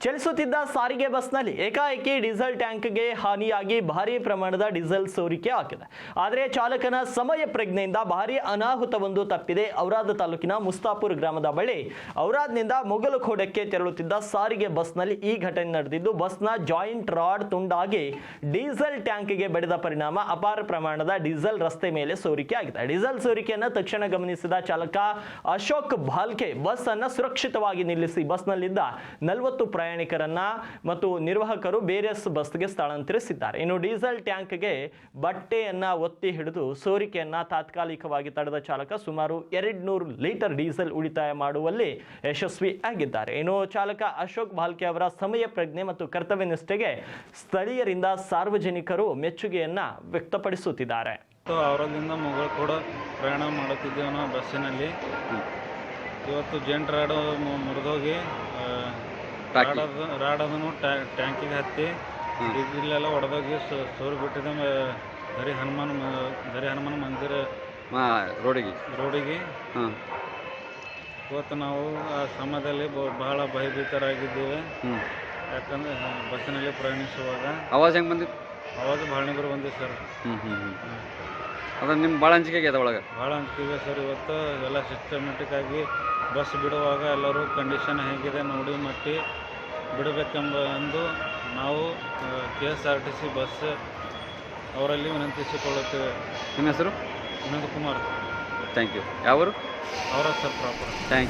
ಚಲಿಸುತ್ತಿದ್ದ ಸಾರಿಗೆ ಬಸ್ನಲ್ಲಿ ಏಕಾಏಕಿ ಡೀಸೆಲ್ ಟ್ಯಾಂಕ್ಗೆ ಹಾನಿಯಾಗಿ ಭಾರೀ ಪ್ರಮಾಣದ ಡೀಸೆಲ್ ಸೋರಿಕೆ ಆಗಿದೆ. ಆದರೆ ಚಾಲಕನ ಸಮಯ ಪ್ರಜ್ಞೆಯಿಂದ ಭಾರೀ ಅನಾಹುತವೊಂದು ತಪ್ಪಿದೆ. ಔರಾದ್ ತಾಲೂಕಿನ ಮುಸ್ತಾಪುರ್ ಗ್ರಾಮದ ಬಳಿ ಔರಾದ್ನಿಂದ ಮೊಗಲಖೋಡಕ್ಕೆ ತೆರಳುತ್ತಿದ್ದ ಸಾರಿಗೆ ಬಸ್ನಲ್ಲಿ ಈ ಘಟನೆ ನಡೆದಿದ್ದು, ಬಸ್ನ ಜಾಯಿಂಟ್ ರಾಡ್ ತುಂಡಾಗಿ ಡೀಸೆಲ್ ಟ್ಯಾಂಕ್ಗೆ ಬಡಿದ ಪರಿಣಾಮ ಅಪಾರ ಪ್ರಮಾಣದ ಡೀಸೆಲ್ ರಸ್ತೆ ಮೇಲೆ ಸೋರಿಕೆ ಆಗಿದೆ. ಡೀಸೆಲ್ ಸೋರಿಕೆಯನ್ನು ತಕ್ಷಣ ಗಮನಿಸಿದ ಚಾಲಕ ಅಶೋಕ್ ಭಾಲ್ಕೆ ಬಸ್ ಅನ್ನು ಸುರಕ್ಷಿತವಾಗಿ ನಿಲ್ಲಿಸಿ ಬಸ್ನಲ್ಲಿದ್ದ 40 ಪ್ರಯಾಣಿಕರನ್ನ ಮತ್ತು ನಿರ್ವಾಹಕರು ಬೇರೆ ಬಸ್ಗೆ ಸ್ಥಳಾಂತರಿಸಿದ್ದಾರೆ. ಇನ್ನು ಡೀಸೆಲ್ ಟ್ಯಾಂಕ್ಗೆ ಬಟ್ಟೆಯನ್ನ ಒತ್ತಿ ಹಿಡಿದು ಸೋರಿಕೆಯನ್ನ ತಾತ್ಕಾಲಿಕವಾಗಿ ತಡೆದ ಚಾಲಕ ಸುಮಾರು 200 ಲೀಟರ್ ಡೀಸೆಲ್ ಉಳಿತಾಯ ಮಾಡುವಲ್ಲಿ ಯಶಸ್ವಿ ಆಗಿದ್ದಾರೆ. ಇನ್ನು ಚಾಲಕ ಅಶೋಕ್ ಭಾಲ್ಕೆ ಅವರ ಸಮಯ ಪ್ರಜ್ಞೆ ಮತ್ತು ಕರ್ತವ್ಯ ನಿಷ್ಠೆಗೆ ಸ್ಥಳೀಯರಿಂದ ಸಾರ್ವಜನಿಕರು ಮೆಚ್ಚುಗೆಯನ್ನ ವ್ಯಕ್ತಪಡಿಸುತ್ತಿದ್ದಾರೆ. ಔರಾದ್ನಿಂದ ಮೊಗಲಖೋಡ ಪ್ರಯಾಣ ಮಾಡುತ್ತಿದ್ದೇವೆ ನಾವು ಬಸ್ಸಿನಲ್ಲಿ. ಇವತ್ತು ಜೆಂಟ್ ರಾಡ್ ಮುರಿದೋಗಿ ರಾಡ್ ಅದನ್ನು ಟ್ಯಾಂಕಿಗೆ ಹತ್ತಿ ಇಲ್ಲೆಲ್ಲ ಹೊಡೆದೋಗಿ ಸೋರಿ ಬಿಟ್ಟಿದೆ. ಧರಿ ಹನುಮಾನ್ ಮಂದಿರ ರೋಡಿಗೆ ಇವತ್ತು ನಾವು ಆ ಸಮಯದಲ್ಲಿ ಬಹಳ ಭಯಭೀತರಾಗಿದ್ದೇವೆ. ಯಾಕಂದ್ರೆ ಬಸ್ಸಿನಲ್ಲಿ ಪ್ರಯಾಣಿಸುವಾಗ ಆವಾಜ್ ಹೆಂಗೆ ಬಂದಿತ್ತು? ಆವಾಜ್ ಭಾಳ ನಿಗ್ರು ಬಂದಿದೆ ಸರ್. ಅದ್ರ ನಿಮ್ಮ ಭಾಳ ಅಂಜಿಕೆ ಆಗ್ಯದ ಒಳಗೆ? ಭಾಳ ಅಂಜಿಕೆ ಸರ್. ಇವತ್ತು ಎಲ್ಲ ಸಿಸ್ಟಮೆಟಿಕ್ ಆಗಿ ಬಸ್ ಬಿಡುವಾಗ ಎಲ್ಲರೂ ಕಂಡೀಷನ್ ಹೇಗಿದೆ ನೋಡಿ ಮಟ್ಟಿ ಬಿಡಬೇಕೆಂಬ ಎಂದು ನಾವು KSRTC ಬಸ್ ಅವರಲ್ಲಿ ವಿನಂತಿಸಿಕೊಳ್ಳುತ್ತೇವೆ. ನಿಮ್ಮ ಹೆಸರು? ವಿನೋದ್ ಕುಮಾರ್. Thank you. ಯಾವರು? ಅವರ ಸರ್ ಪ್ರಾಪರ್. Thank you.